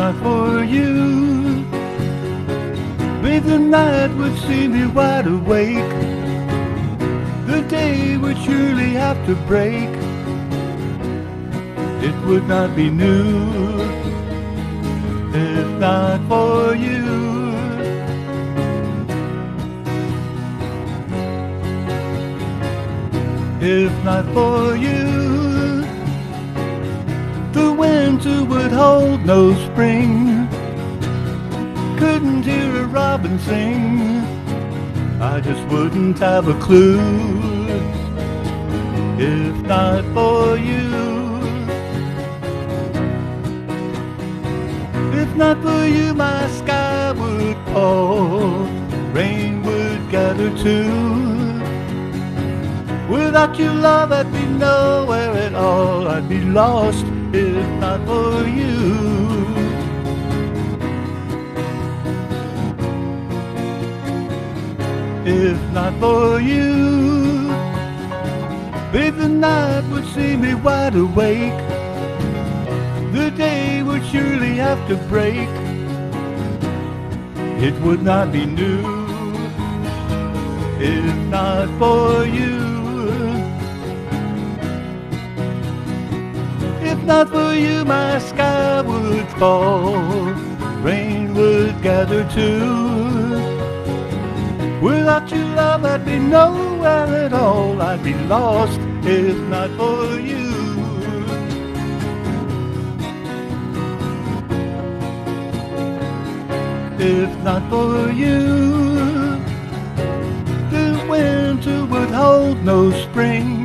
not for you, babe, the night would see me wide awake. The day would surely have to break. It would not be new if not for you. If not for you, the winter would hold no spring. Couldn't hear a robin sing. I just wouldn't have a clue if not for you. If not for you, my sky would fall, rain would gather too. Without your love, I'd be nowhere at all. I'd be lost if not for you. If not for you, babe, the night would see me wide awake. The day would surely have to break. It would not be new if not for you. If not for you, my sky would fall, rain would gather too. Without your love, I'd be nowhere at all. I'd be lost if not for you. If not for you, the winter would hold no spring.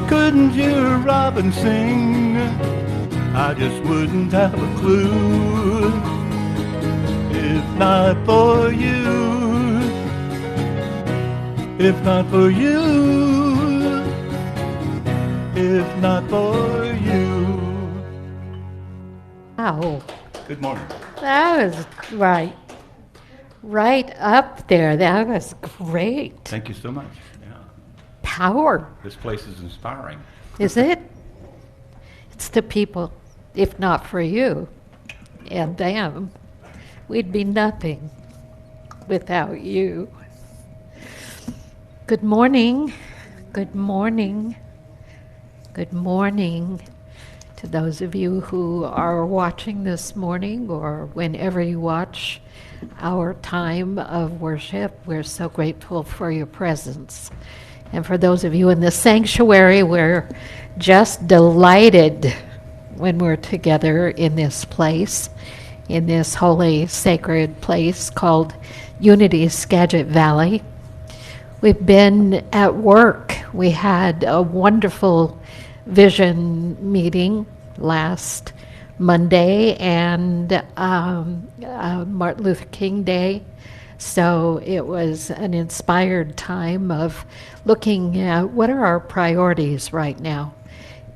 Couldn't hear a robin sing. I just wouldn't have a clue if not for you. If not for you. If not for you. Wow. Good morning. That was right up there. That was great. Thank you so much. Yeah. Power. This place is inspiring. Is it? It's the people. If not for you and them, we'd be nothing without you. Good morning. Good morning. Good morning to those of you who are watching this morning or whenever you watch our time of worship. We're so grateful for your presence. And for those of you in the sanctuary, we're just delighted when we're together in this place, in this holy, sacred place called Unity Skagit Valley. We've been at work. We had a wonderful vision meeting last Monday and Martin Luther King Day. So it was an inspired time of looking at what are our priorities right now.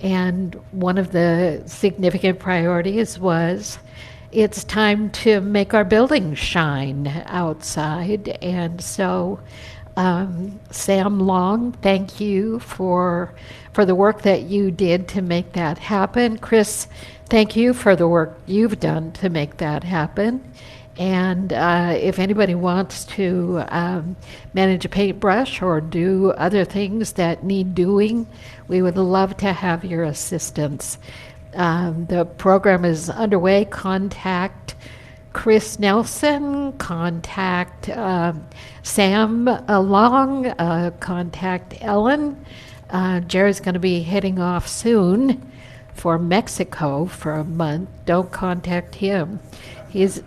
And one of the significant priorities was it's time to make our buildings shine outside. And so Sam Long, thank you for the work that you did to make that happen. Chris, thank you for the work you've done to make that happen. And if anybody wants to manage a paintbrush or do other things that need doing, we would love to have your assistance. The program is underway. Contact Chris Nelson, contact Sam Long, contact Ellen. Jerry's going to be heading off soon for Mexico for a month. Don't contact him. He's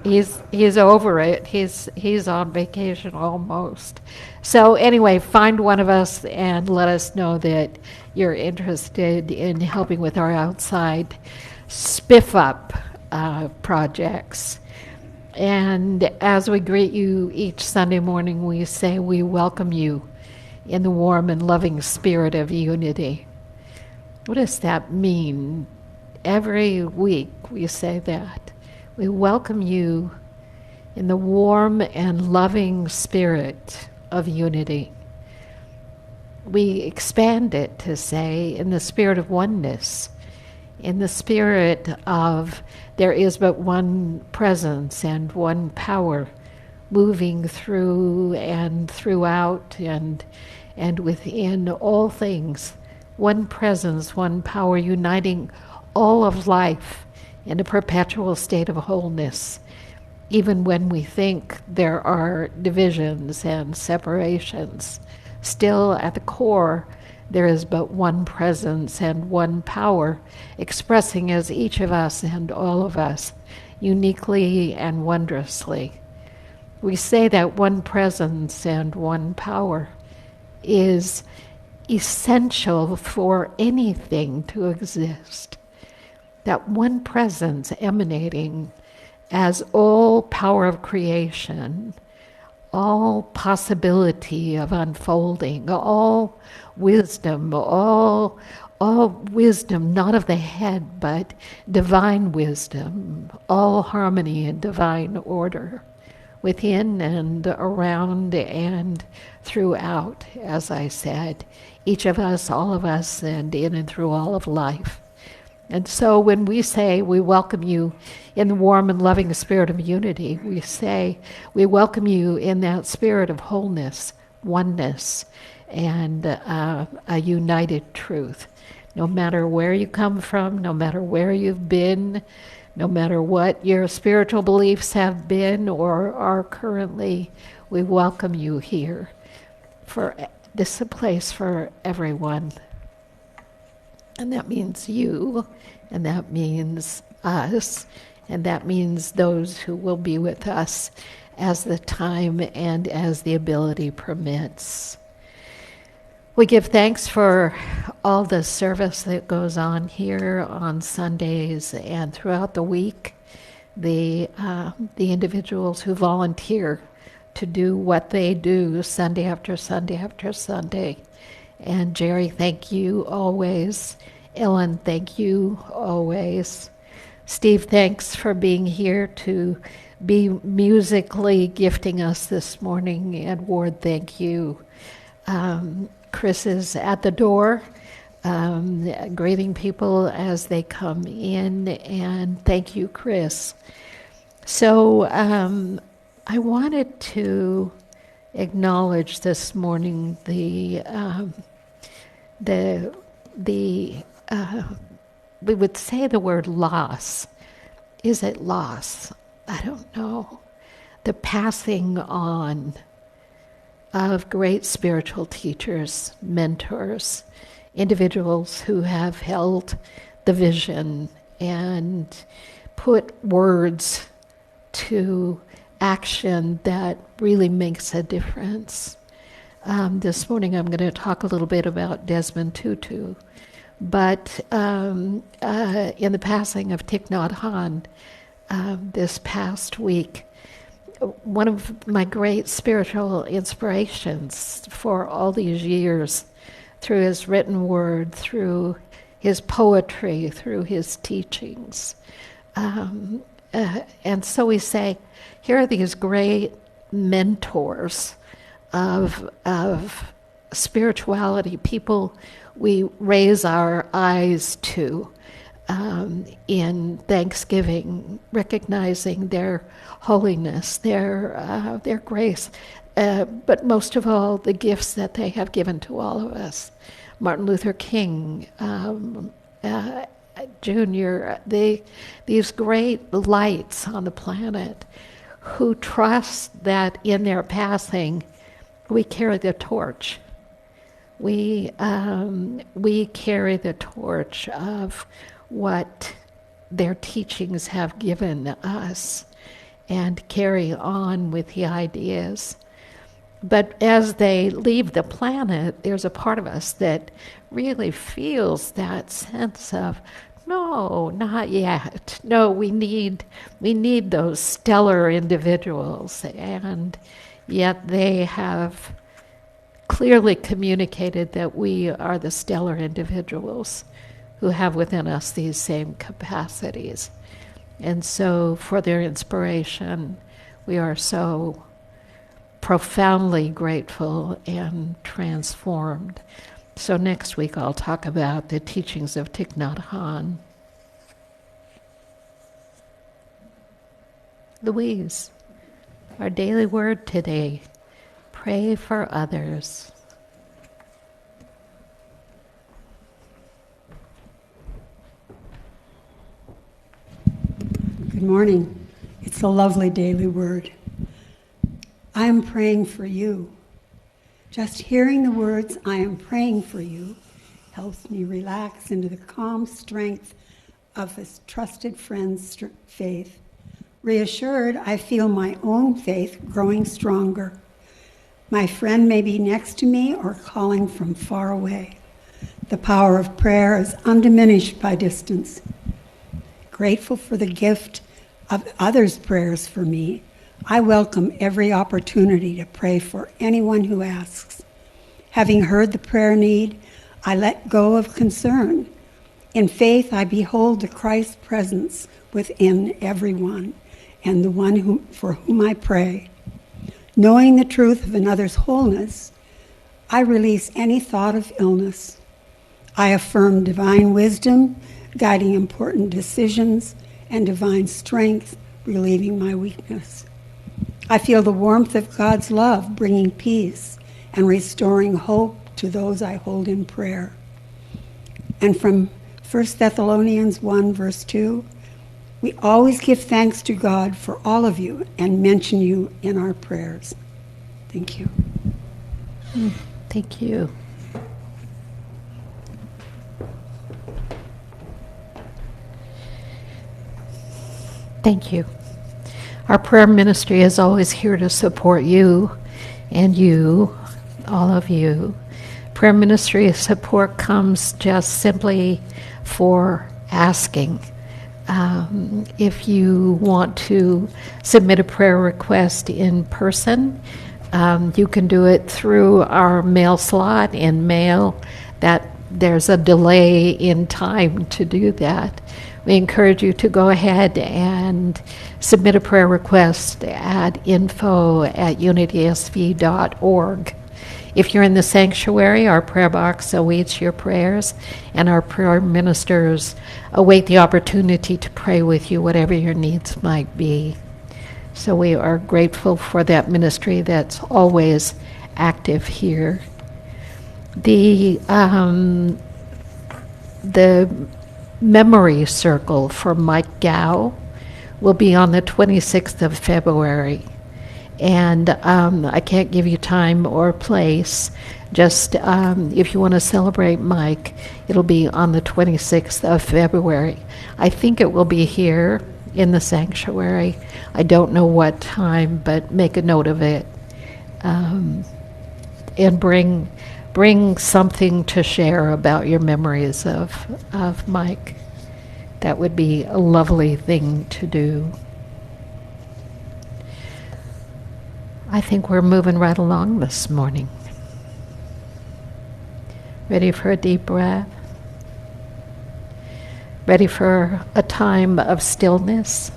over it. He's on vacation almost. So anyway, find one of us and let us know that you're interested in helping with our outside spiff up projects. And as we greet you each Sunday morning, we say we welcome you in the warm and loving spirit of unity. What does that mean? Every week we say that. We welcome you in the warm and loving spirit of unity. We expand it to say in the spirit of oneness, in the spirit of there is but one presence and one power moving through and throughout and within all things. One presence, one power uniting all of life in a perpetual state of wholeness, even when we think there are divisions and separations. Still, at the core, there is but one presence and one power, expressing as each of us and all of us, uniquely and wondrously. We say that one presence and one power is essential for anything to exist. That one presence emanating as all power of creation, all possibility of unfolding, all wisdom, all wisdom, not of the head, but divine wisdom, all harmony and divine order, within and around and throughout, as I said, each of us, all of us, and in and through all of life. And so when we say we welcome you in the warm and loving spirit of unity, we say we welcome you in that spirit of wholeness, oneness, and a united truth. No matter where you come from, no matter where you've been, no matter what your spiritual beliefs have been or are currently, we welcome you here. For this is a place for everyone. And that means you, and that means us, and that means those who will be with us as the time and as the ability permits. We give thanks for all the service that goes on here on Sundays and throughout the week. The individuals who volunteer to do what they do Sunday after Sunday after Sunday. And Jerry, thank you always. Ellen, thank you always. Steve, thanks for being here to be musically gifting us this morning. And Ward, thank you. Chris is at the door, greeting people as they come in, and thank you, Chris. So I wanted to acknowledge this morning we would say the word loss. Is it loss? I don't know. The passing on of great spiritual teachers, mentors, individuals who have held the vision and put words to action that really makes a difference. This morning I'm going to talk a little bit about Desmond Tutu, but in the passing of Thich Nhat Hanh this past week, one of my great spiritual inspirations for all these years, through his written word, through his poetry, through his teachings. And so we say, here are these great mentors of spirituality, people we raise our eyes to in thanksgiving, recognizing their holiness, their grace, but most of all, the gifts that they have given to all of us. Martin Luther King, Jr., these great lights on the planet who trust that in their passing we carry the torch. We carry the torch of what their teachings have given us and carry on with the ideas. But as they leave the planet, there's a part of us that really feels that sense of, no, not yet. No, we need those stellar individuals, and yet they have clearly communicated that we are the stellar individuals who have within us these same capacities. And so for their inspiration, we are so profoundly grateful and transformed. So next week I'll talk about the teachings of Thich Nhat Hanh. Louise, our daily word today, pray for others. Good morning. It's a lovely daily word. I am praying for you. Just hearing the words, I am praying for you, helps me relax into the calm strength of a trusted friend's faith. Reassured, I feel my own faith growing stronger. My friend may be next to me or calling from far away. The power of prayer is undiminished by distance. Grateful for the gift of others' prayers for me, I welcome every opportunity to pray for anyone who asks. Having heard the prayer need, I let go of concern. In faith, I behold the Christ's presence within everyone and the one for whom I pray. Knowing the truth of another's wholeness, I release any thought of illness. I affirm divine wisdom, guiding important decisions, and divine strength, relieving my weakness. I feel the warmth of God's love, bringing peace and restoring hope to those I hold in prayer. And from 1 Thessalonians 1, verse 2, we always give thanks to God for all of you and mention you in our prayers. Thank you. Thank you. Thank you. Our prayer ministry is always here to support you and you, all of you. Prayer ministry support comes just simply for asking. If you want to submit a prayer request in person, you can do it through our mail slot in mail. That there's a delay in time to do that. We encourage you to go ahead and submit a prayer request at info@unitysv.org. If you're in the sanctuary, our prayer box awaits your prayers, and our prayer ministers await the opportunity to pray with you, whatever your needs might be. So we are grateful for that ministry that's always active here. The memory circle for Mike Gow will be on the 26th of February. And I can't give you time or place. Just if you want to celebrate Mike, it'll be on the 26th of February. I think it will be here in the sanctuary. I don't know what time, but make a note of it. And bring something to share about your memories of Mike. That would be a lovely thing to do. I think we're moving right along this morning. Ready for a deep breath? Ready for a time of stillness?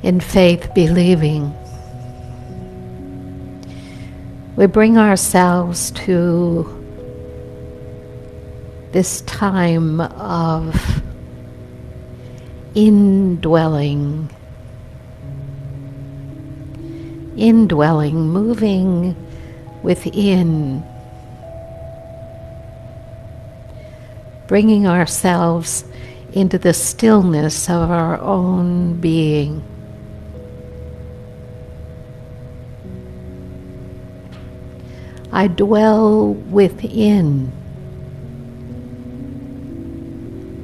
In faith, believing, we bring ourselves to this time of indwelling, moving within, bringing ourselves into the stillness of our own being. I dwell within.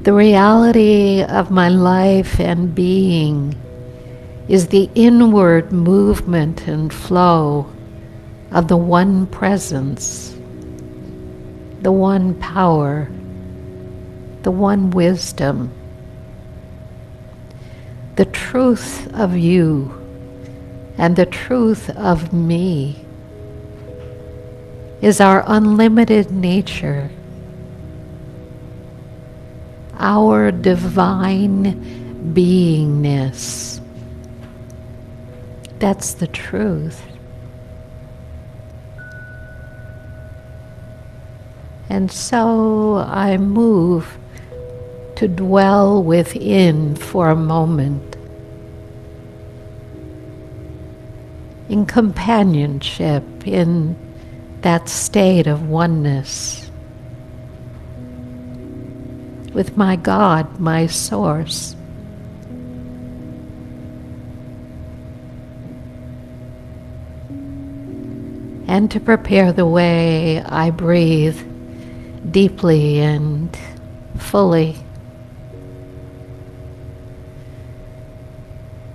The reality of my life and being is the inward movement and flow of the one presence, the one power, the one wisdom, the truth of you and the truth of me. is our unlimited nature, our divine beingness. That's the truth. And so I move to dwell within for a moment, in companionship, in that state of oneness with my God, my source. And to prepare the way, I breathe deeply and fully.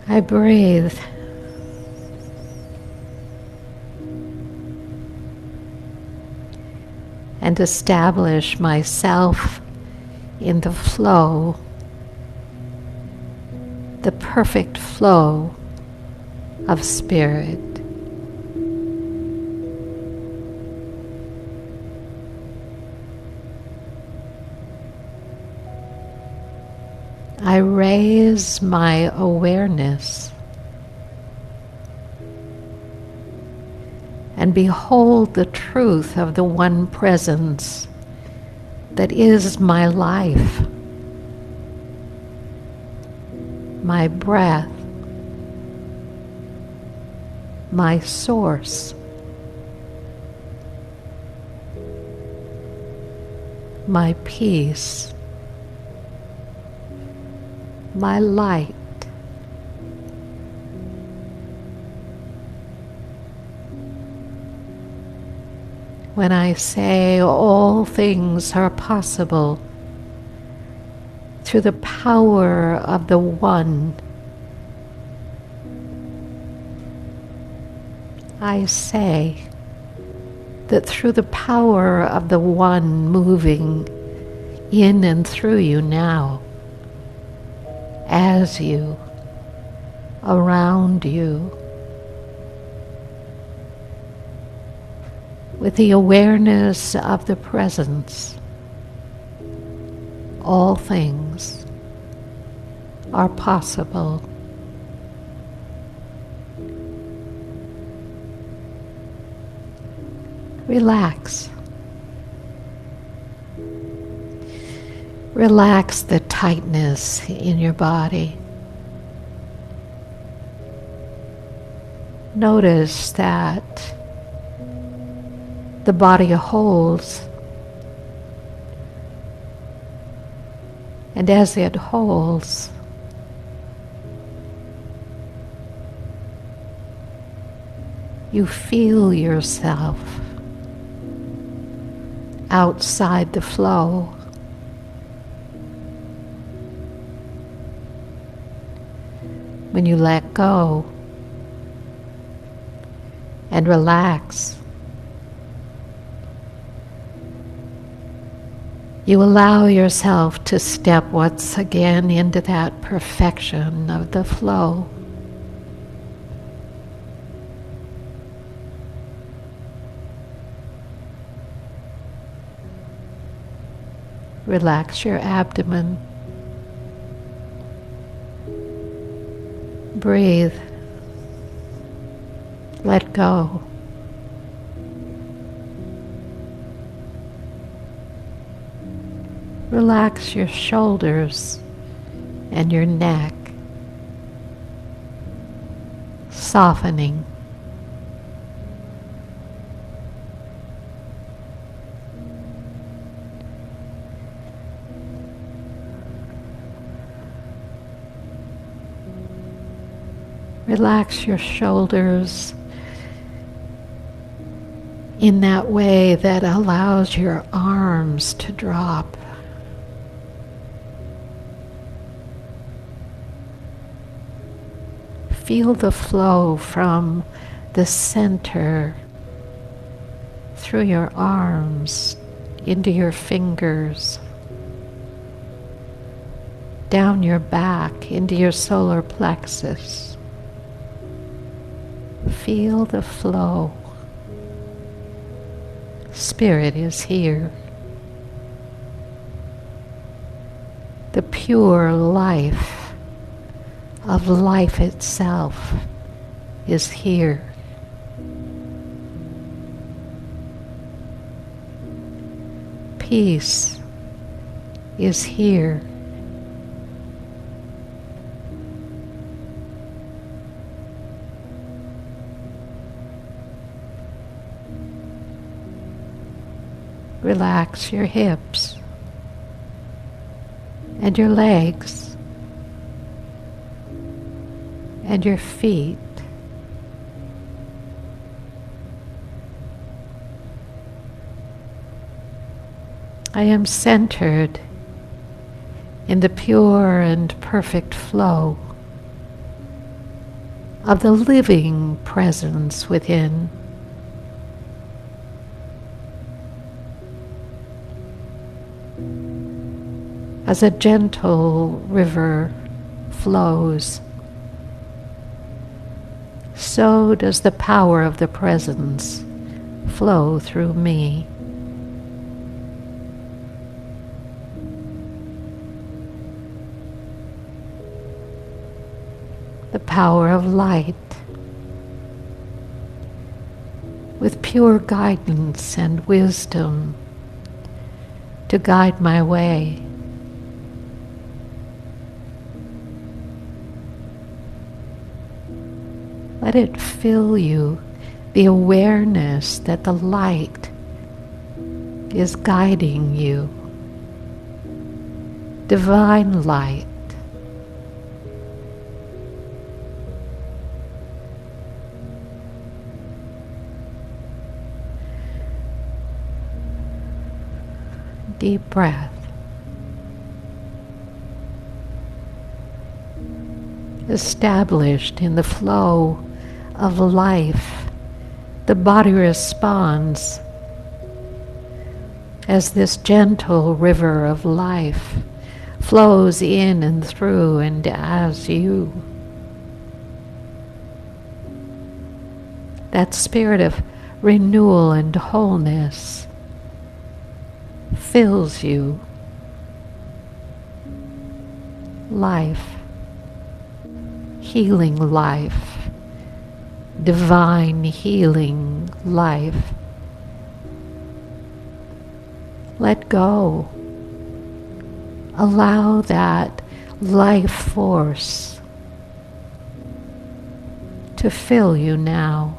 I breathe. And establish myself in the flow, the perfect flow of spirit. I raise my awareness and behold the truth of the one presence that is my life, my breath, my source, my peace, my light. When I say all things are possible through the power of the One, I say that through the power of the One moving in and through you now, as you, around you, with the awareness of the presence, all things are possible. Relax. Relax the tightness in your body. Notice that the body holds, and as it holds, you feel yourself outside the flow. When you let go and relax, you allow yourself to step once again into that perfection of the flow. Relax your abdomen. Breathe. Let go. Relax your shoulders and your neck, softening. Relax your shoulders in that way that allows your arms to drop. Feel the flow from the center through your arms, into your fingers, down your back, into your solar plexus. Feel the flow. Spirit is here. The pure life of life itself is here. Peace is here. Relax your hips and your legs and your feet. I am centered in the pure and perfect flow of the living presence within. As a gentle river flows, so does the power of the presence flow through me. The power of light, with pure guidance and wisdom to guide my way. Let it fill you, the awareness that the light is guiding you. Divine light. Deep breath. Established in the flow of life, the body responds as this gentle river of life flows in and through and as you. That spirit of renewal and wholeness fills you. Life, healing life, divine healing life. Let go. Allow that life force to fill you now.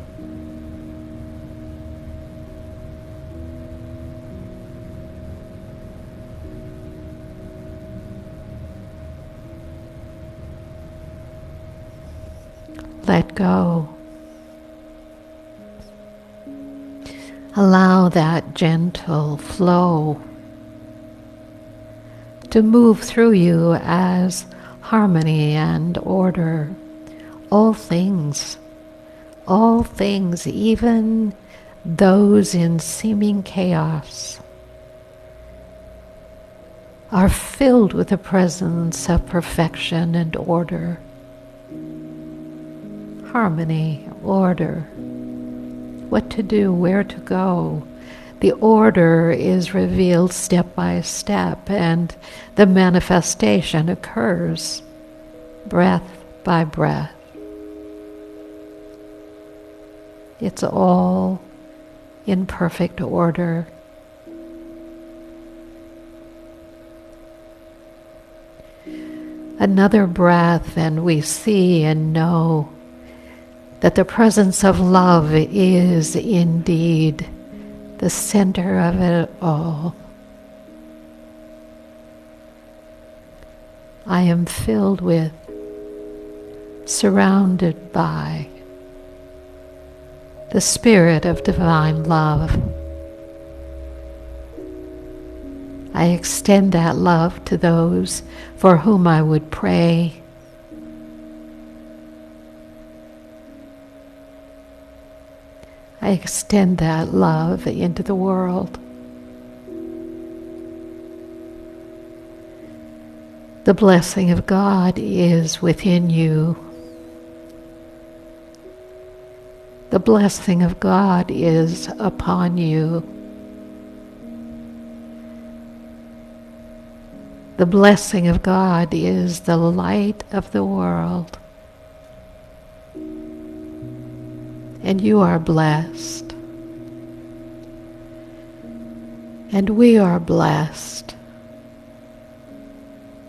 Let go. Allow that gentle flow to move through you as harmony and order. All things, even those in seeming chaos, are filled with the presence of perfection and order. Harmony, order, what to do, where to go. The order is revealed step by step, and the manifestation occurs breath by breath. It's all in perfect order. Another breath, and we see and know that the presence of love is indeed the center of it all. I am filled with, surrounded by the spirit of divine love. I extend that love to those for whom I would pray. I extend that love into the world. The blessing of God is within you. The blessing of God is upon you. The blessing of God is the light of the world. And you are blessed. And we are blessed.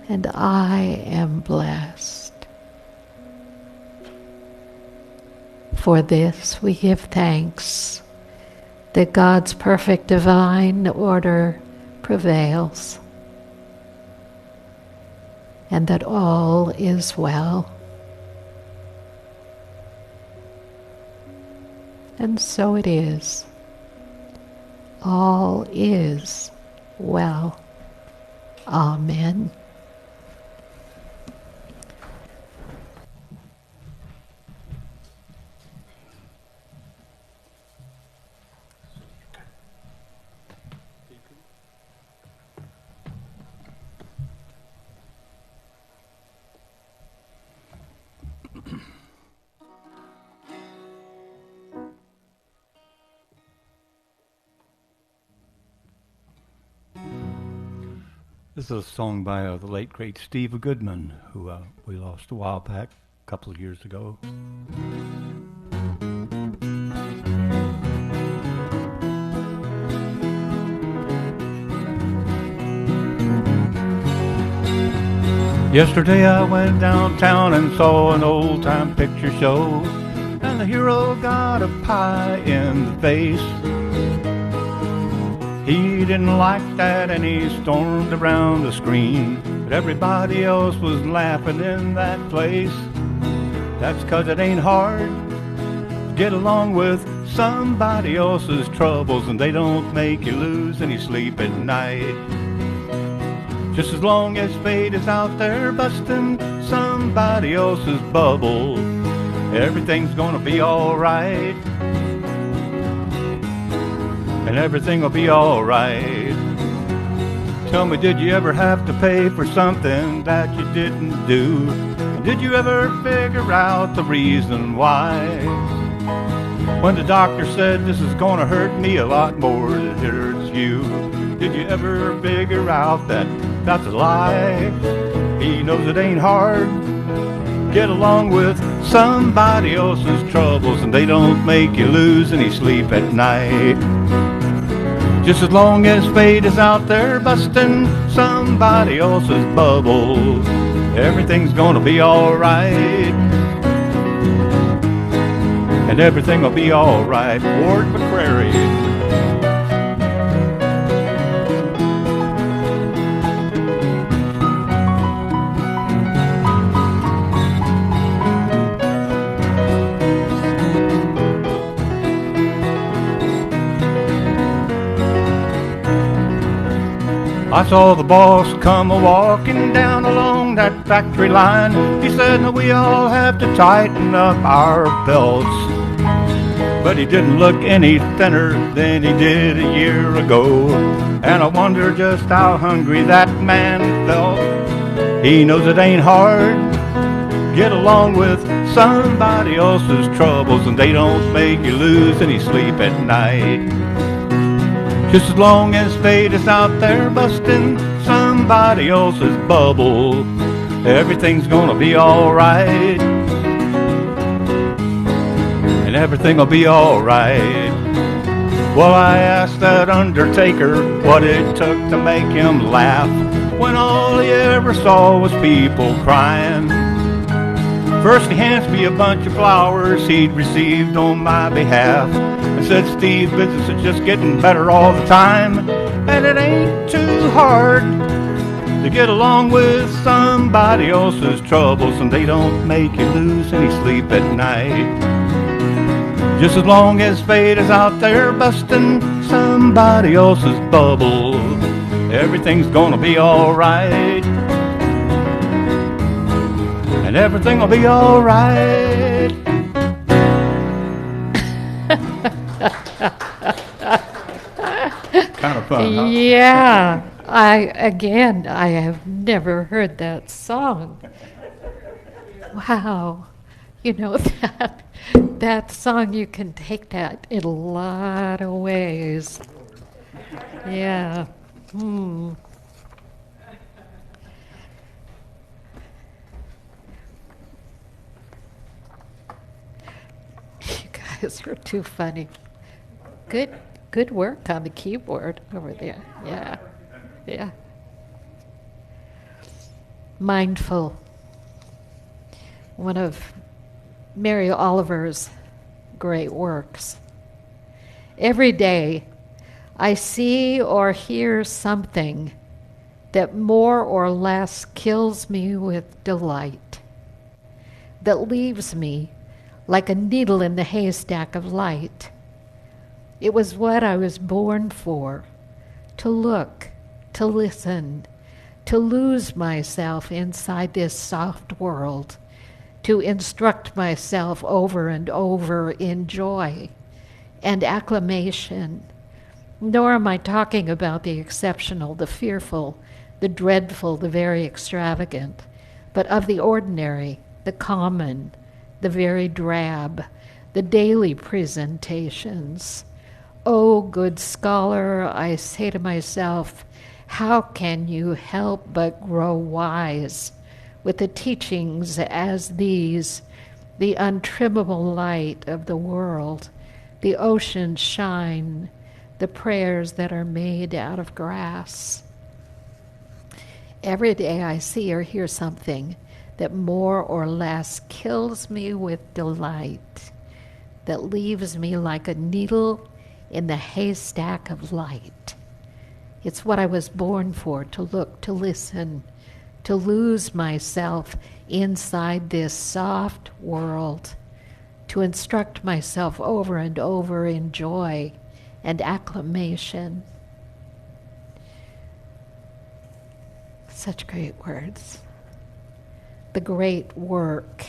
And I am blessed. For this we give thanks that God's perfect divine order prevails and that all is well. And so it is. All is well. Amen. This is a song by the late, great Steve Goodman, who we lost a while back, a couple of years ago. Yesterday I went downtown and saw an old-time picture show, and the hero got a pie in the face. He didn't like that and he stormed around the screen, but everybody else was laughing in that place. That's 'cause it ain't hard to get along with somebody else's troubles, and they don't make you lose any sleep at night. Just as long as fate is out there busting somebody else's bubble, everything's gonna be alright. And everything will be alright. Tell me, did you ever have to pay for something that you didn't do? And did you ever figure out the reason why? When the doctor said this is gonna hurt me a lot more than it hurts you, did you ever figure out that that's a lie? He knows it ain't hard. Get along with somebody else's troubles, and they don't make you lose any sleep at night. Just as long as fate is out there busting somebody else's bubbles, everything's gonna be alright. And everything will be alright. Ward McCrary. I saw the boss come a-walking down along that factory line. He said, "No, we all have to tighten up our belts." But he didn't look any thinner than he did a year ago, and I wonder just how hungry that man felt. He knows it ain't hard. Get along with somebody else's troubles, and they don't make you lose any sleep at night. Just as long as fate is out there busting somebody else's bubble, everything's gonna be alright. And everything will be alright. Well, I asked that undertaker what it took to make him laugh when all he ever saw was people crying. First he hands me a bunch of flowers he'd received on my behalf, and said, "Steve, business is just getting better all the time, and it ain't too hard to get along with somebody else's troubles, and they don't make you lose any sleep at night. Just as long as fate is out there busting somebody else's bubble, everything's gonna be alright. And everything will be alright." Kind of fun, huh? Yeah. I have never heard that song. Wow. You know, that song, you can take that in a lot of ways. Yeah. guys are too funny. Good work on the keyboard over there. Yeah. Yeah. Mindful. One of Mary Oliver's great works. Every day I see or hear something that more or less kills me with delight, that leaves me like a needle in the haystack of light. It was what I was born for, to look, to listen, to lose myself inside this soft world, to instruct myself over and over in joy and acclamation. Nor am I talking about the exceptional, the fearful, the dreadful, the very extravagant, but of the ordinary, the common, the very drab, the daily presentations. Oh, good scholar, I say to myself, how can you help but grow wise with the teachings as these, the untrimmable light of the world, the ocean's shine, the prayers that are made out of grass? Every day I see or hear something that more or less kills me with delight, that leaves me like a needle in the haystack of light. It's what I was born for, to look, to listen, to lose myself inside this soft world, to instruct myself over and over in joy and acclamation. Such great words. The great work,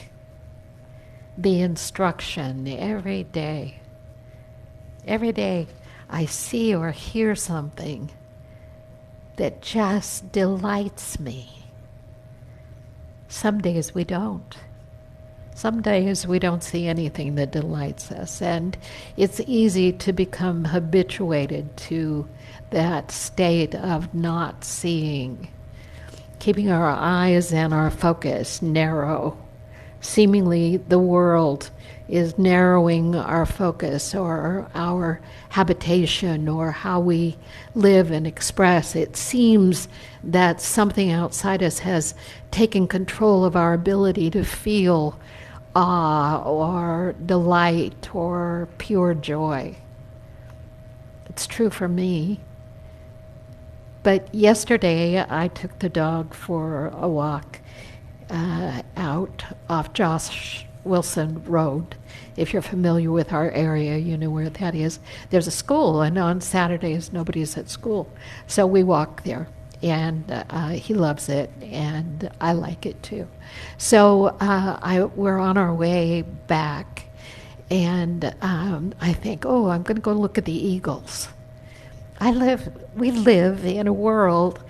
the instruction every day. Every day I see or hear something that just delights me. Some days we don't. Some days we don't see anything that delights us, and it's easy to become habituated to that state of not seeing, keeping our eyes and our focus narrow. Seemingly the world is narrowing our focus or our habitation or how we live and express. It seems that something outside us has taken control of our ability to feel awe or delight or pure joy. It's true for me. But yesterday I took the dog for a walk out off Josh Wilson Road. If you're familiar with our area, you know where that is. There's a school, and on Saturdays nobody's at school. So we walk there, and he loves it, and I like it too. So we're on our way back, and I think, oh, I'm going to go look at the eagles. We live in a world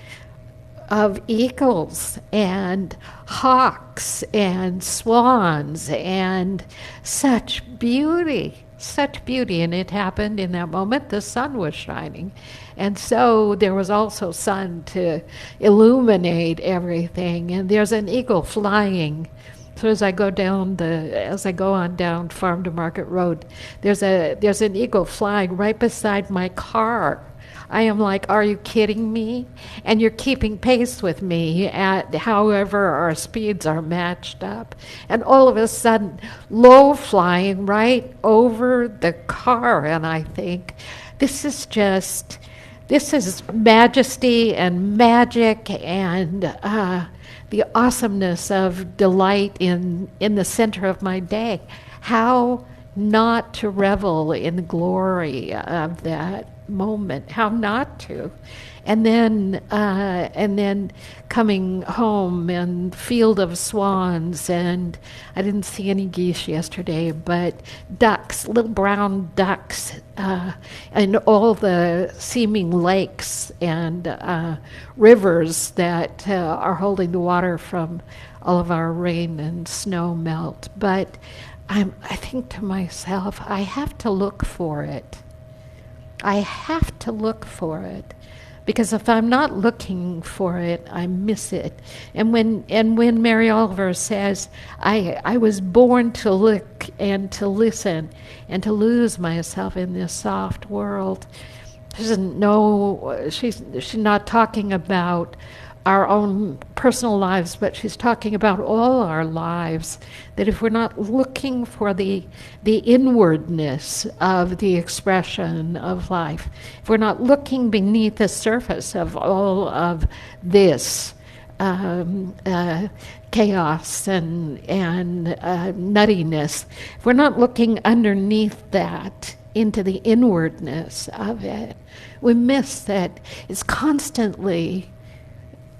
of eagles and hawks and swans and such beauty. And it happened in that moment. The sun was shining. And so there was also sun to illuminate everything. And there's an eagle flying. So as I go on down Farm to Market Road, there's an eagle flying right beside my car. I am like, are you kidding me? And you're keeping pace with me at however our speeds are matched up. And all of a sudden, low flying right over the car. And I think, this is majesty and magic and the awesomeness of delight in the center of my day. How not to revel in the glory of that moment, how not to. And then coming home and field of swans, and I didn't see any geese yesterday, but ducks, little brown ducks, and all the seeming lakes and rivers that are holding the water from all of our rain and snow melt. But I think to myself, I have to look for it. I have to look for it, Because if I'm not looking for it, I miss it. And when Mary Oliver says, I was born to look and to listen and to lose myself in this soft world, she doesn't know, she's not talking about our own personal lives, but she's talking about all our lives, that if we're not looking for the inwardness of the expression of life, if we're not looking beneath the surface of all of this chaos and nuttiness, if we're not looking underneath that into the inwardness of it, we miss that it's constantly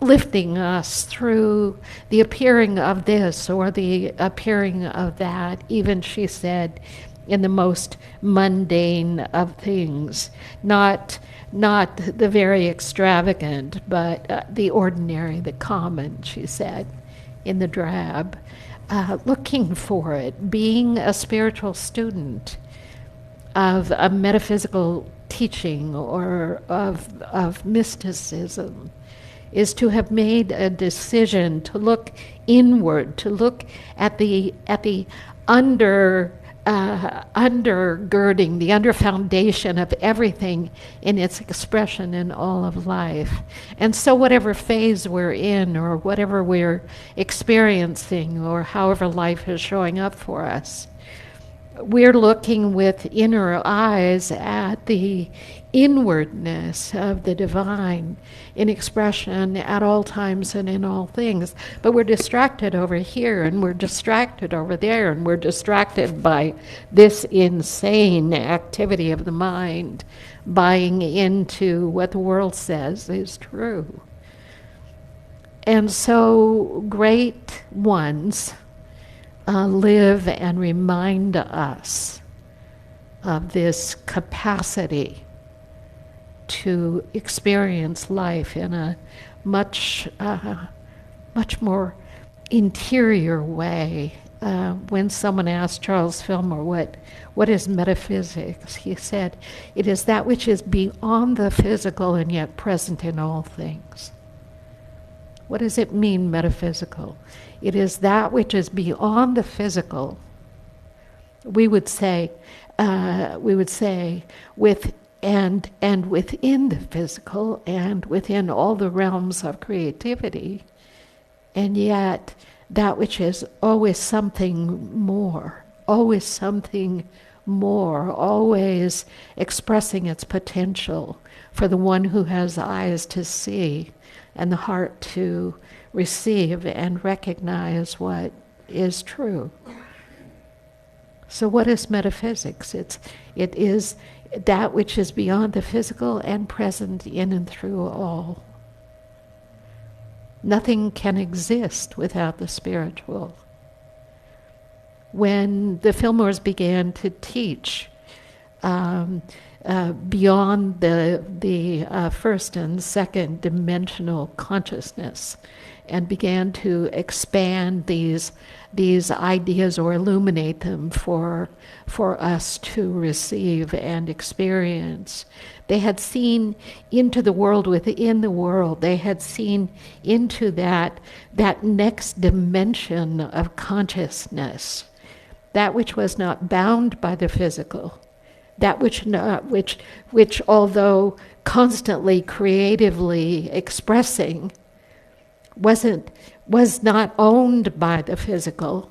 lifting us through the appearing of this or the appearing of that, even, she said, in the most mundane of things. Not the very extravagant, but the ordinary, the common, she said, in the drab. Looking for it, being a spiritual student of a metaphysical teaching or of mysticism, is to have made a decision to look inward, to look at the undergirding, the under foundation of everything in its expression in all of life. And so whatever phase we're in or whatever we're experiencing or however life is showing up for us, we're looking with inner eyes at the inwardness of the divine in expression at all times and in all things. But we're distracted over here, and we're distracted over there, and we're distracted by this insane activity of the mind, buying into what the world says is true. And so great ones live and remind us of this capacity to experience life in a much more interior way. When someone asked Charles Fillmore what is metaphysics, he said, it is that which is beyond the physical and yet present in all things. What does it mean, metaphysical? It is that which is beyond the physical. We would say with and within the physical and within all the realms of creativity, and yet that which is always something more, always something more, always expressing its potential for the one who has eyes to see and the heart to receive and recognize what is true. So what is metaphysics? It is that which is beyond the physical and present in and through all. Nothing can exist without the spiritual. When the Fillmores began to teach beyond the first and second dimensional consciousness, and began to expand these ideas or illuminate them for us to receive and experience. They had seen into the world within the world. They had seen into that next dimension of consciousness, that which was not bound by the physical, that which although constantly creatively expressing, was not owned by the physical,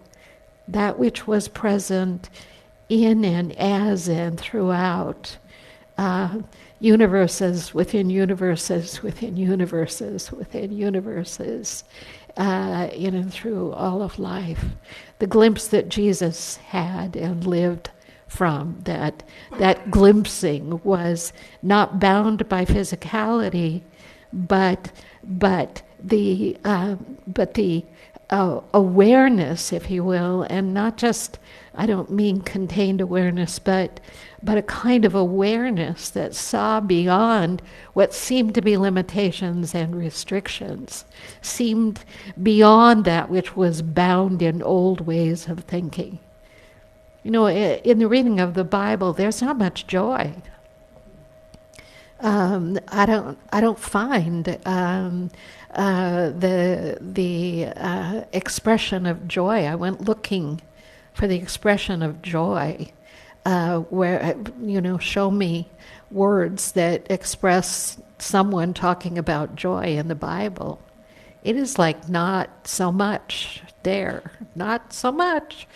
that which was present in and as and throughout universes within universes within universes within universes, in and through all of life. The glimpse that Jesus had and lived from, that glimpsing was not bound by physicality, but the awareness, if you will, and not just, I don't mean contained awareness, but a kind of awareness that saw beyond what seemed to be limitations and restrictions, seemed beyond that which was bound in old ways of thinking. You know, in the reading of the Bible, there's not much joy. I don't find the expression of joy. I went looking for the expression of joy, where show me words that express someone talking about joy in the Bible. It is like not so much there, not so much.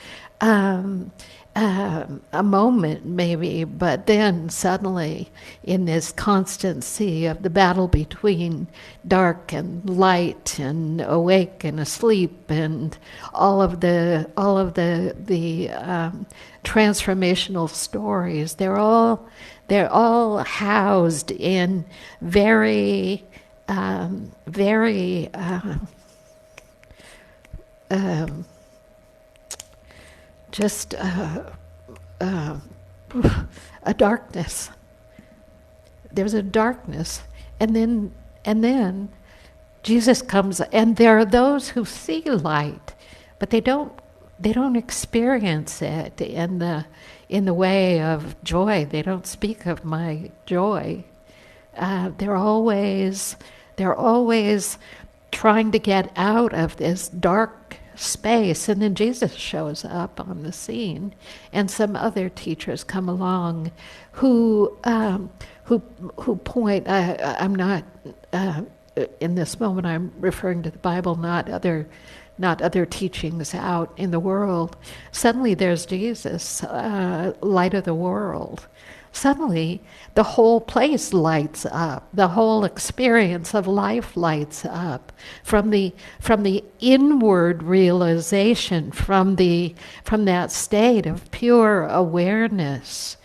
A moment maybe, but then suddenly in this constancy of the battle between dark and light and awake and asleep and all of the transformational stories, they're all housed in very just a darkness. There's a darkness, and then Jesus comes, and there are those who see light, but they don't experience it in the way of joy. They don't speak of my joy. They're always trying to get out of this dark space, and then Jesus shows up on the scene, and some other teachers come along who point. I'm not in this moment. I'm referring to the Bible, not other teachings out in the world. Suddenly, there's Jesus, light of the world. Suddenly, the whole place lights up. The whole experience of life lights up from the inward realization, from that state of pure awareness.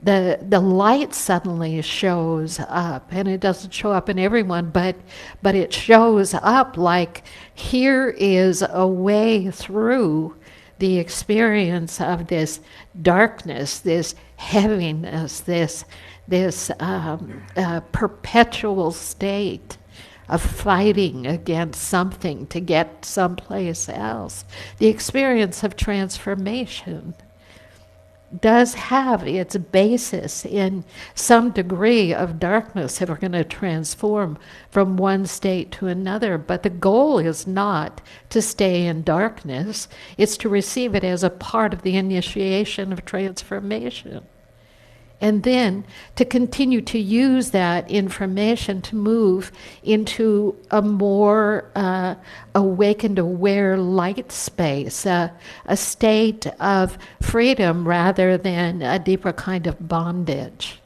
The light suddenly shows up, and it doesn't show up in everyone, but it shows up like here is a way through the experience of this darkness, this heaviness, this perpetual state of fighting against something to get someplace else. The experience of transformation does have its basis in some degree of darkness that we're going to transform from one state to another. But the goal is not to stay in darkness. It's to receive it as a part of the initiation of transformation. And then to continue to use that information to move into a more awakened, aware light space, a state of freedom rather than a deeper kind of bondage.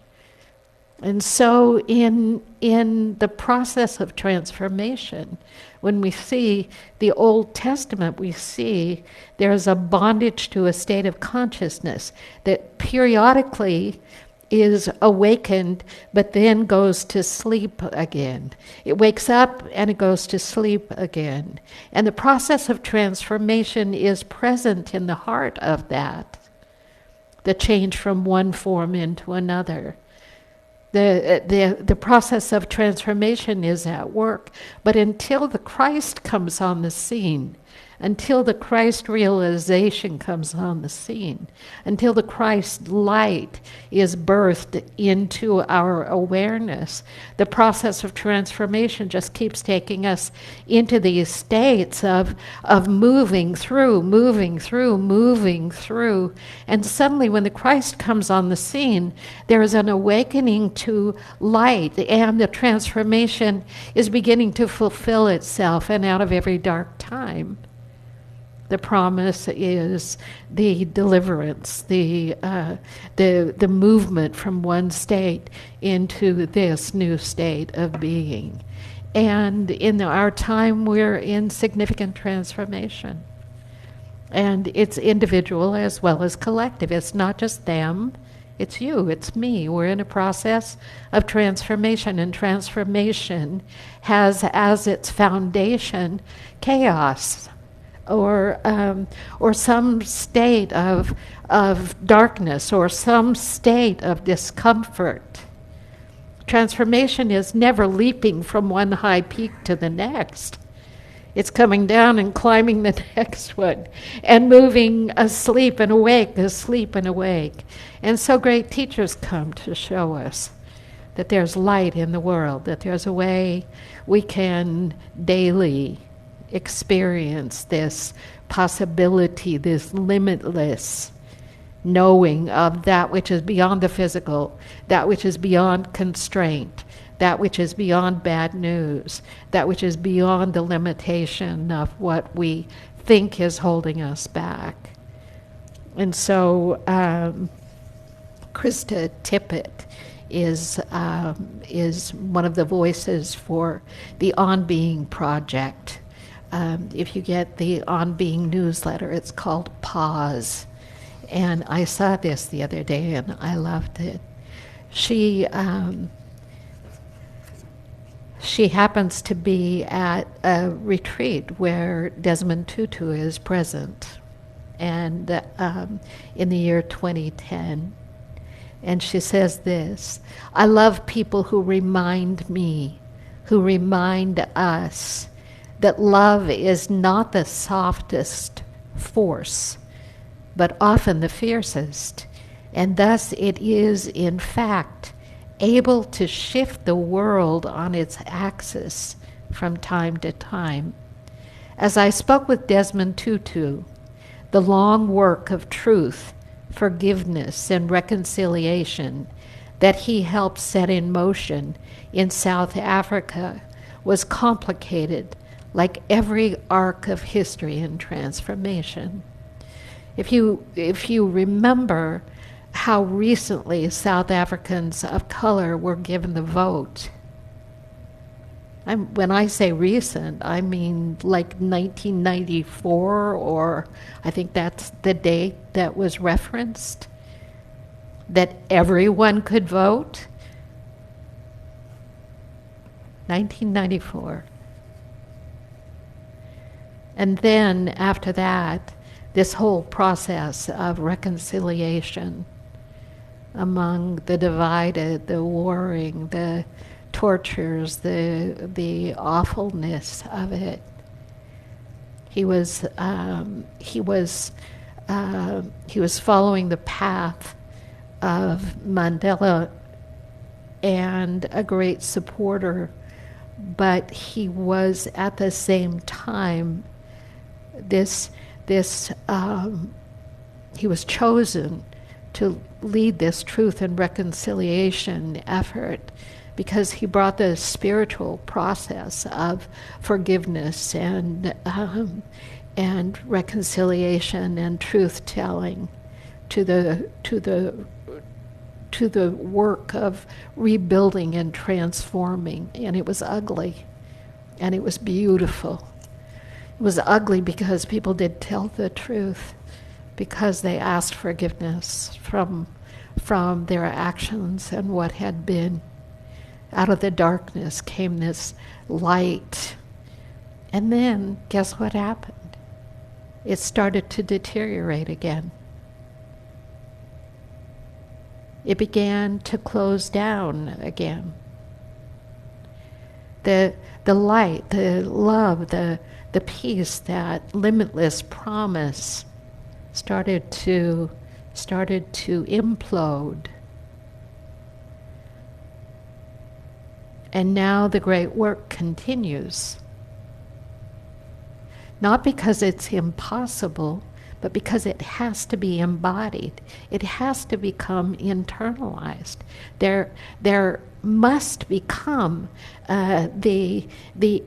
And so in the process of transformation, when we see the Old Testament, we see there's a bondage to a state of consciousness that periodically is awakened, but then goes to sleep again. It wakes up and it goes to sleep again. And the process of transformation is present in the heart of that, the change from one form into another. The process of transformation is at work, but until the Christ comes on the scene, until the Christ realization comes on the scene, until the Christ light is birthed into our awareness, the process of transformation just keeps taking us into these states of moving through. And suddenly when the Christ comes on the scene, there is an awakening to light, and the transformation is beginning to fulfill itself, and out of every dark time, the promise is the deliverance, the movement from one state into this new state of being. And in our time, we're in significant transformation. And it's individual as well as collective. It's not just them, it's you, it's me. We're in a process of transformation, and transformation has as its foundation chaos, or some state of darkness, or some state of discomfort. Transformation is never leaping from one high peak to the next. It's coming down and climbing the next one, and moving asleep and awake, asleep and awake. And so great teachers come to show us that there's light in the world, that there's a way we can daily experience this possibility, this limitless knowing of that which is beyond the physical, that which is beyond constraint, that which is beyond bad news, that which is beyond the limitation of what we think is holding us back. And so Krista Tippett is one of the voices for the On Being Project. If you get the On Being newsletter, it's called Pause. And I saw this the other day and I loved it. She happens to be at a retreat where Desmond Tutu is present, and in the year 2010. And she says this: I love people who remind me, who remind us that love is not the softest force, but often the fiercest, and thus it is, in fact, able to shift the world on its axis from time to time. As I spoke with Desmond Tutu, the long work of truth, forgiveness, and reconciliation that he helped set in motion in South Africa was complicated, like every arc of history and transformation. If you remember how recently South Africans of color were given the vote, when I say recent, I mean like 1994, or I think that's the date that was referenced, that everyone could vote. 1994. And then after that, this whole process of reconciliation among the divided, the warring, the tortures, the awfulness of it. He was following the path of Mandela and a great supporter, but he was at the same time he was chosen to lead this truth and reconciliation effort because he brought the spiritual process of forgiveness and reconciliation and truth-telling to the work of rebuilding and transforming. And it was ugly, and it was beautiful. It was ugly because people did tell the truth, because they asked forgiveness from their actions and what had been. Out of the darkness came this light. And then, guess what happened? It started to deteriorate again. It began to close down again. The light, the love, the peace, that limitless promise started to implode. And now the great work continues. Not because it's impossible, but because it has to be embodied. It has to become internalized. There must become the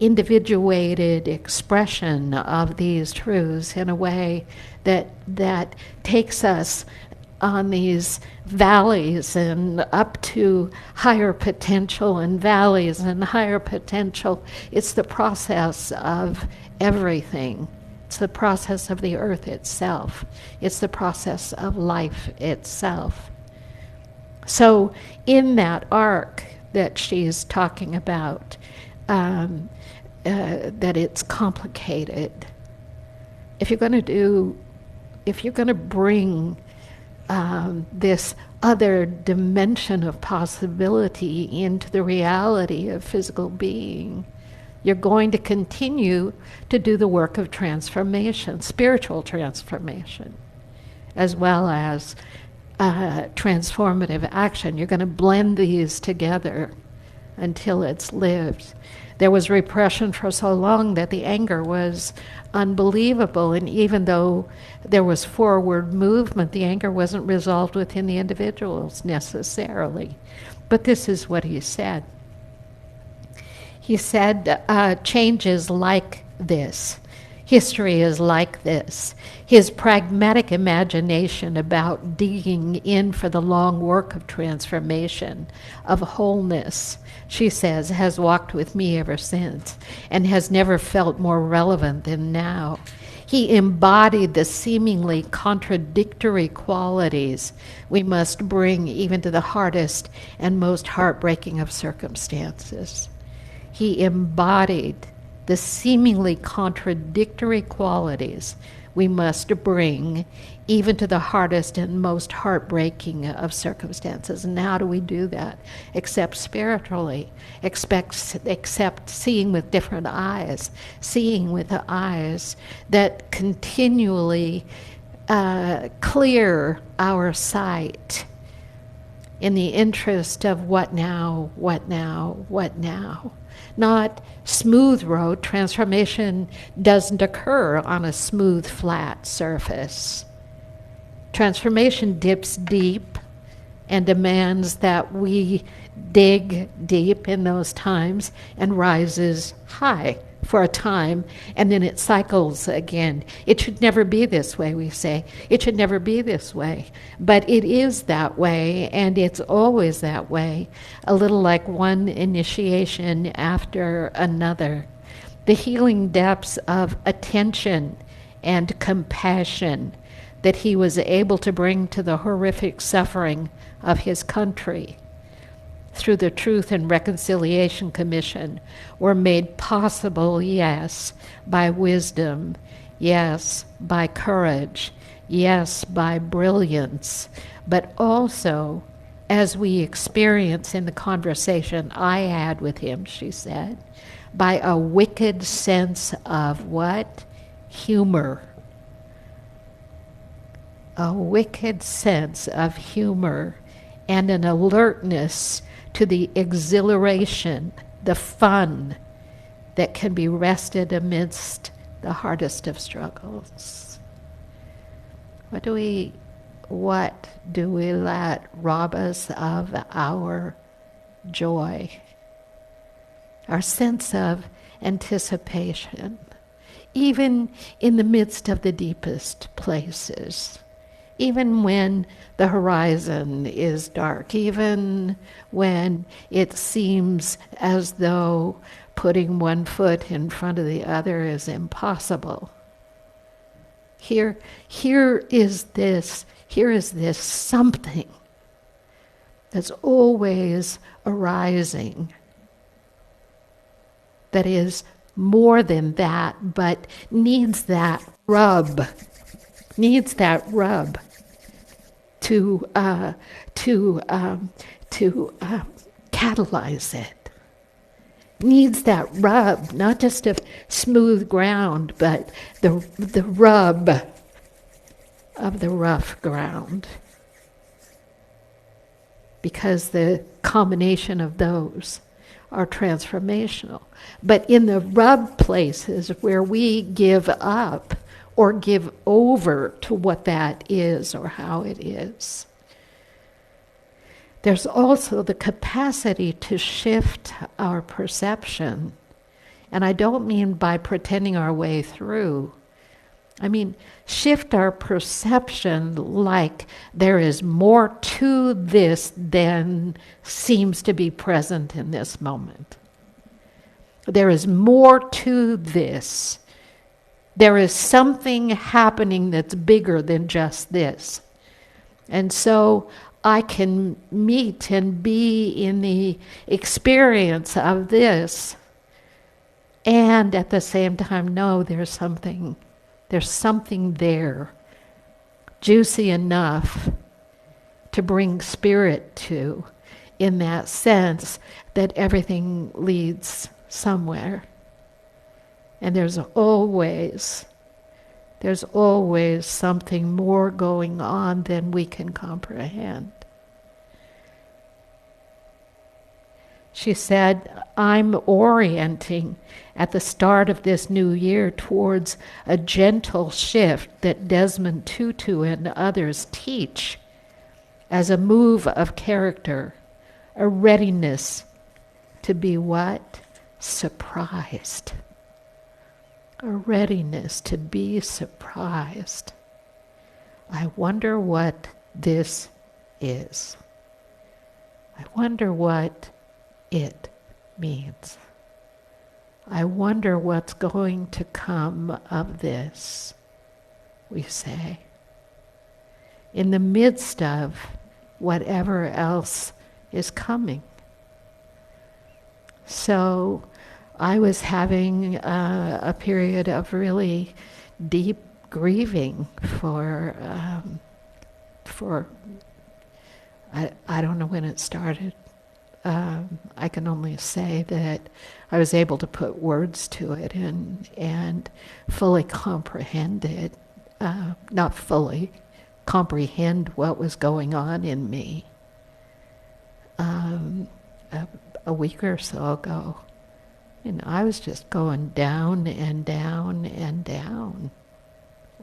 individuated expression of these truths in a way that takes us on these valleys and up to higher potential and valleys and higher potential. It's the process of everything. It's the process of the earth itself. It's the process of life itself. So in that arc that she's talking about, that it's complicated, if you're going to bring this other dimension of possibility into the reality of physical being, you're going to continue to do the work of transformation, spiritual transformation, as well as transformative action. You're going to blend these together until it's lived. There was repression for so long that the anger was unbelievable, and even though there was forward movement, the anger wasn't resolved within the individuals necessarily. But this is what he said. He said, change is like this. History is like this. His pragmatic imagination about digging in for the long work of transformation, of wholeness, she says, has walked with me ever since and has never felt more relevant than now. He embodied the seemingly contradictory qualities we must bring even to the hardest and most heartbreaking of circumstances. He embodied the seemingly contradictory qualities we must bring even to the hardest and most heartbreaking of circumstances. And how do we do that? Except spiritually, except seeing with different eyes, seeing with the eyes that continually clear our sight in the interest of what now, what now, what now. Not smooth road. Transformation doesn't occur on a smooth, flat surface. Transformation dips deep and demands that we dig deep in those times and rises high for a time, and then it cycles again. It should never be this way, we say. It should never be this way. But it is that way, and it's always that way, a little like one initiation after another. The healing depths of attention and compassion that he was able to bring to the horrific suffering of his country through the Truth and Reconciliation Commission were made possible, yes, by wisdom, yes, by courage, yes, by brilliance, but also, as we experience in the conversation I had with him, she said, by a wicked sense of what? Humor. A wicked sense of humor and an alertness to the exhilaration, the fun that can be wrested amidst the hardest of struggles. What do we let rob us of our joy, our sense of anticipation, even in the midst of the deepest places? Even when the horizon is dark, even when it seems as though putting one foot in front of the other is impossible. Here is this something that's always arising that is more than that, but needs that rub to catalyze it. Needs that rub, not just of smooth ground, but the rub of the rough ground. Because the combination of those are transformational. But in the rub places where we give up or give over to what that is or how it is, there's also the capacity to shift our perception. And I don't mean by pretending our way through. I mean, shift our perception like there is more to this than seems to be present in this moment. There is more to this. There is something happening that's bigger than just this. And so I can meet and be in the experience of this and at the same time know there's something there, juicy enough to bring spirit to, in that sense that everything leads somewhere. And there's always There's always something more going on than we can comprehend. She said, I'm orienting at the start of this new year towards a gentle shift that Desmond Tutu and others teach as a move of character, a readiness to be what? Surprised. A readiness to be surprised. I wonder what this is. I wonder what it means. I wonder what's going to come of this, we say, in the midst of whatever else is coming. So I was having a period of really deep grieving for I don't know when it started. I can only say that I was able to put words to it and fully comprehend it, not fully comprehend what was going on in me a week or so ago. And I was just going down and down and down,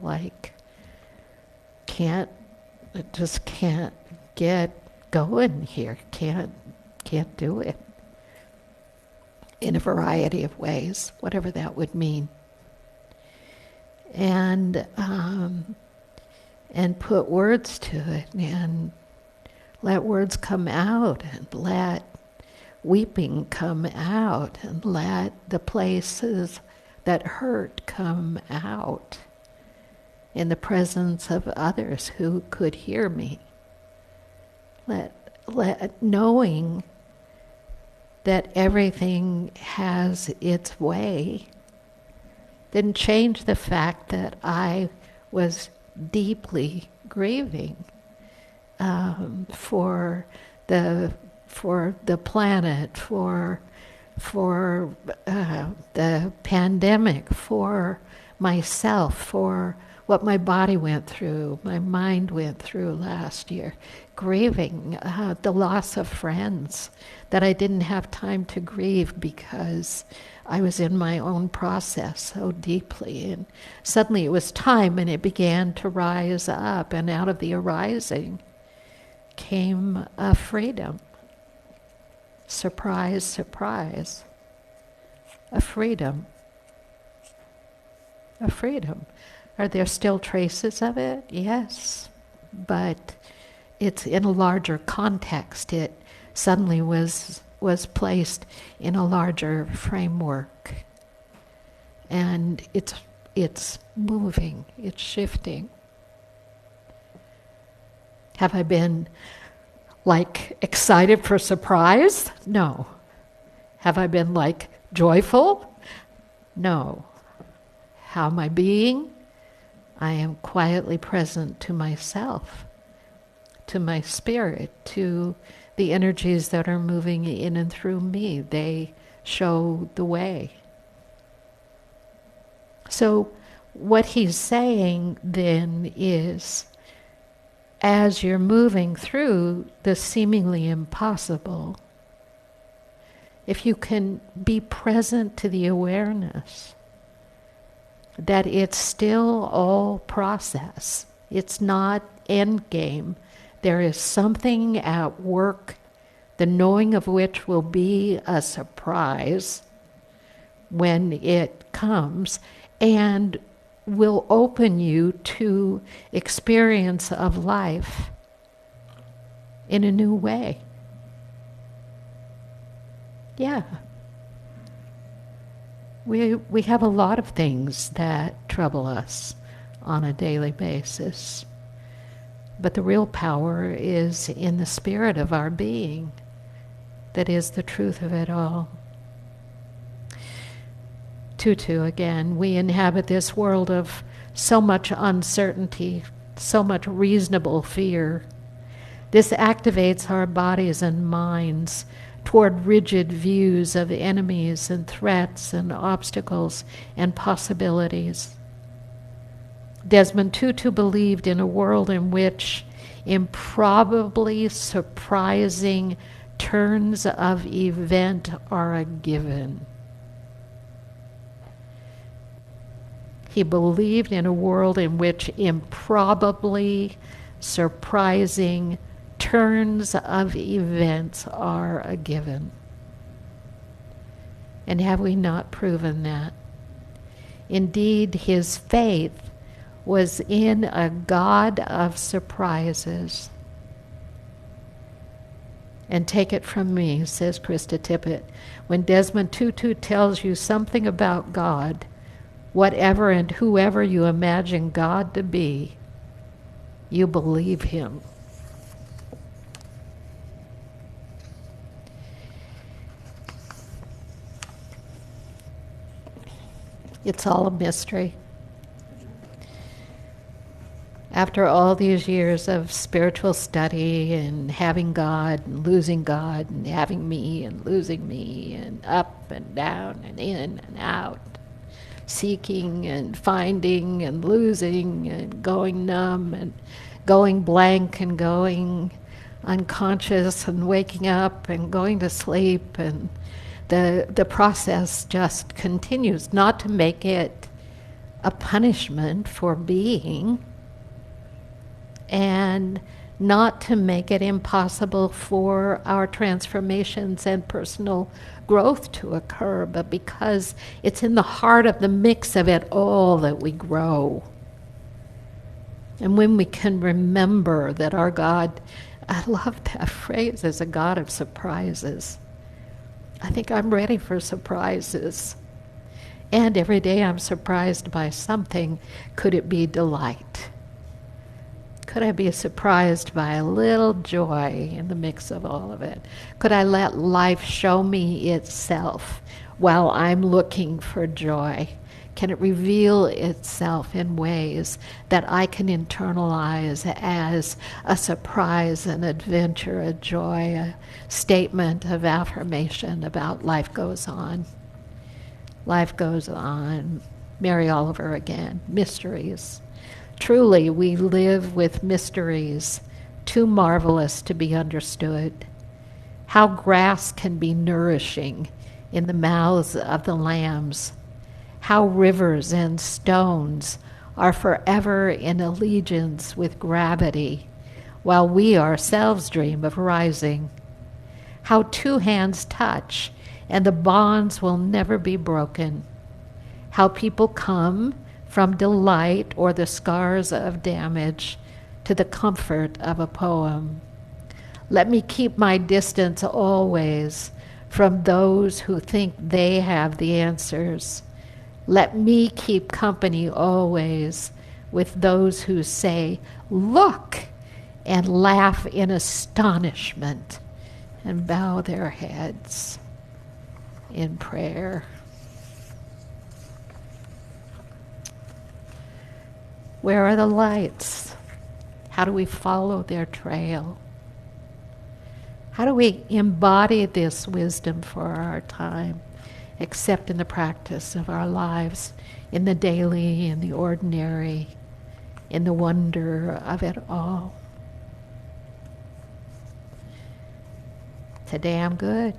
like just can't get going here, can't do it in a variety of ways, whatever that would mean. And put words to it and let words come out and let weeping come out and let the places that hurt come out in the presence of others who could hear me. Let knowing that everything has its way didn't change the fact that I was deeply grieving for the planet, for the pandemic, for myself, for what my body went through, my mind went through last year, grieving the loss of friends that I didn't have time to grieve because I was in my own process so deeply. And suddenly it was time, and it began to rise up, and out of the arising came a freedom. Surprise, surprise. A freedom. A freedom. Are there still traces of it? Yes. But it's in a larger context. It suddenly was placed in a larger framework. And it's moving, it's shifting. Have I been excited for surprise? No. Have I been joyful? No. How am I being? I am quietly present to myself, to my spirit, to the energies that are moving in and through me. They show the way. So what he's saying then is, as you're moving through the seemingly impossible, if you can be present to the awareness that it's still all process, it's not end game, there is something at work, the knowing of which will be a surprise when it comes, and will open you to experience of life in a new way. Yeah. We have a lot of things that trouble us on a daily basis. But the real power is in the spirit of our being, that is the truth of it all. Tutu, again, we inhabit this world of so much uncertainty, so much reasonable fear. This activates our bodies and minds toward rigid views of enemies and threats and obstacles and possibilities. Desmond Tutu believed in a world in which improbably surprising turns of event are a given. He believed in a world in which improbably surprising turns of events are a given. And have we not proven that? Indeed, his faith was in a God of surprises. And take it from me, says Krista Tippett, when Desmond Tutu tells you something about God, whatever and whoever you imagine God to be, you believe him. It's all a mystery. After all these years of spiritual study and having God and losing God and having me and losing me and up and down and in and out, seeking and finding and losing and going numb and going blank and going unconscious and waking up and going to sleep, and the process just continues, not to make it a punishment for being and not to make it impossible for our transformations and personal growth to occur, but because it's in the heart of the mix of it all that we grow. And when we can remember that our God, I love that phrase, is a God of surprises. I think I'm ready for surprises. And every day I'm surprised by something. Could it be delight? Could I be surprised by a little joy in the mix of all of it? Could I let life show me itself while I'm looking for joy? Can it reveal itself in ways that I can internalize as a surprise, an adventure, a joy, a statement of affirmation about life goes on? Life goes on. Mary Oliver again, mysteries. Truly, we live with mysteries too marvelous to be understood. How grass can be nourishing in the mouths of the lambs. How rivers and stones are forever in allegiance with gravity, while we ourselves dream of rising. How two hands touch, and the bonds will never be broken. How people come from delight or the scars of damage to the comfort of a poem. Let me keep my distance always from those who think they have the answers. Let me keep company always with those who say, "Look," and laugh in astonishment and bow their heads in prayer. Where are the lights? How do we follow their trail? How do we embody this wisdom for our time, except in the practice of our lives, in the daily, in the ordinary, in the wonder of it all? Today I'm good.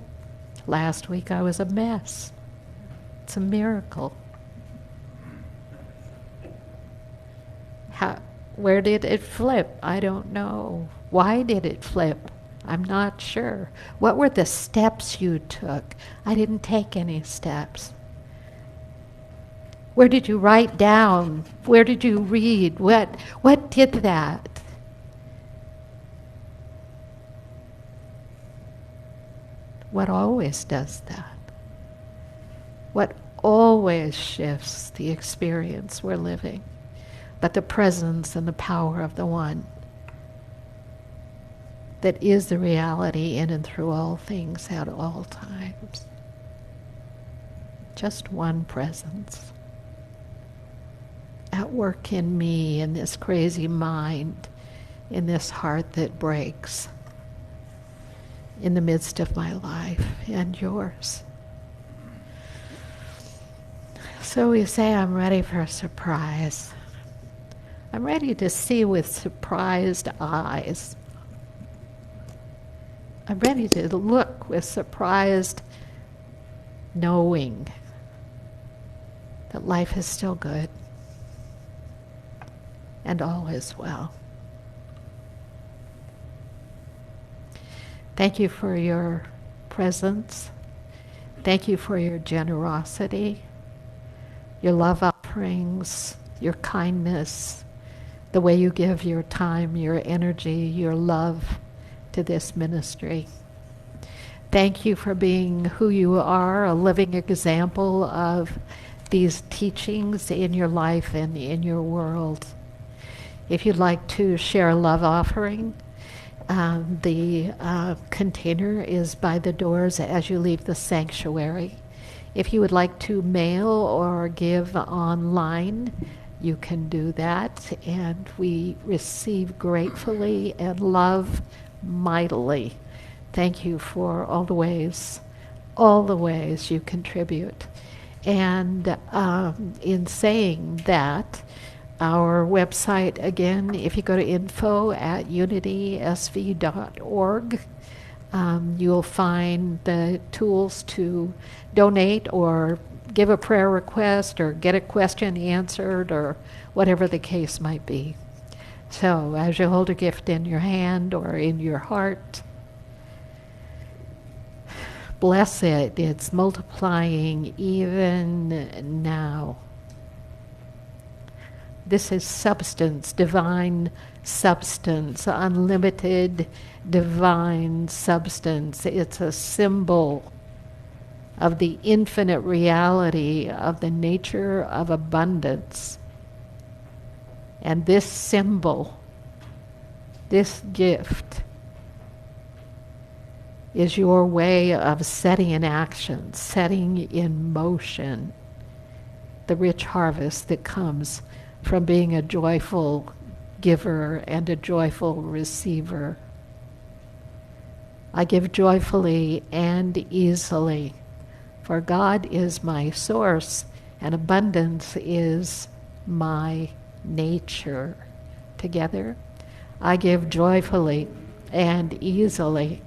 Last week I was a mess. It's a miracle. Where did it flip? I don't know. Why did it flip? I'm not sure. What were the steps you took? I didn't take any steps. Where did you write down? Where did you read? What did that? What always does that? What always shifts the experience we're living? But the presence and the power of the one that is the reality in and through all things at all times. Just one presence at work in me, in this crazy mind, in this heart that breaks, in the midst of my life and yours. So we say, I'm ready for a surprise. I'm ready to see with surprised eyes. I'm ready to look with surprised knowing that life is still good and all is well. Thank you for your presence. Thank you for your generosity, your love offerings, your kindness, the way you give your time, your energy, your love to this ministry. Thank you for being who you are, a living example of these teachings in your life and in your world. If you'd like to share a love offering, the container is by the doors as you leave the sanctuary. If you would like to mail or give online, you can do that, and we receive gratefully and love mightily. Thank you for all the ways you contribute. And in saying that, our website, again, if you go to info@unitysv.org, you'll find the tools to donate or give a prayer request or get a question answered or whatever the case might be. So as you hold a gift in your hand or in your heart, bless it. It's multiplying even now. This is substance, divine substance, unlimited divine substance. It's a symbol of the infinite reality of the nature of abundance. And this symbol, this gift, is your way of setting in action, setting in motion the rich harvest that comes from being a joyful giver and a joyful receiver. I give joyfully and easily, for God is my source, and abundance is my nature. Together, I give joyfully and easily,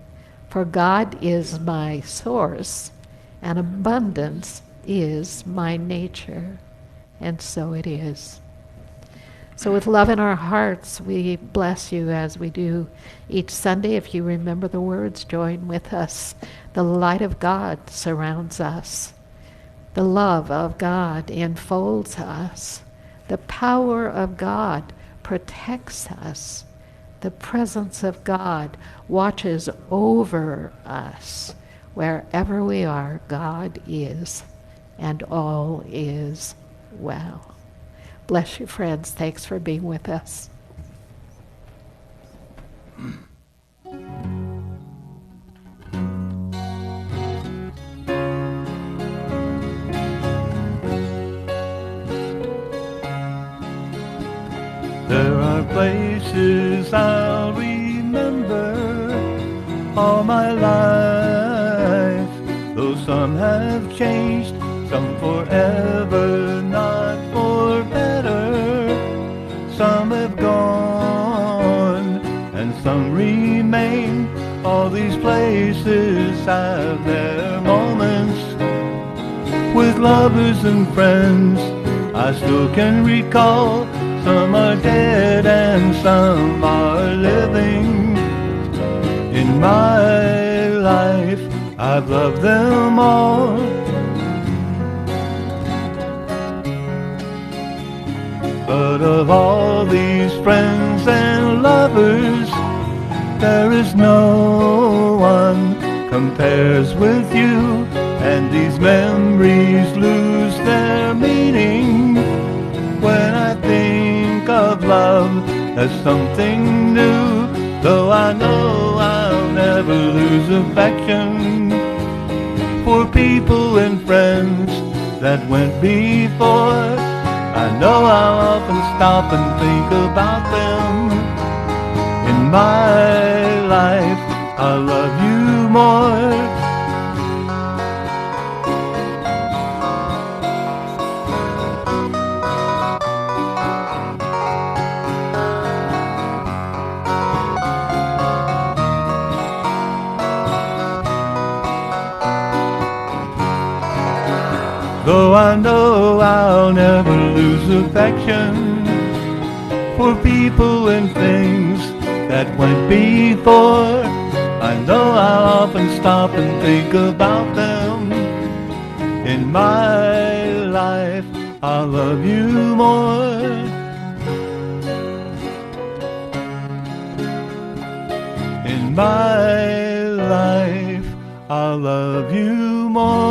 for God is my source, and abundance is my nature. And so it is. So with love in our hearts, we bless you as we do each Sunday. If you remember the words, join with us. The light of God surrounds us. The love of God enfolds us. The power of God protects us. The presence of God watches over us. Wherever we are, God is, and all is well. Bless you, friends. Thanks for being with us. There are places I'll remember all my life, though some have changed, some forever, not for better. Some have gone, and some remain. All these places have their moments with lovers and friends. I still can recall. Some are dead and some are living. In my life, I've loved them all. But of all these friends and lovers, there is no one compares with you. And these memories lose their meaning when I think of love as something new. Though I know I'll never lose affection for people and friends that went before. I know I'll often stop and think about them. In my life, I love you more. Though I know I'll never lose affection for people and things that went before, I know I'll often stop and think about them. In my life, I'll love you more. In my life, I'll love you more.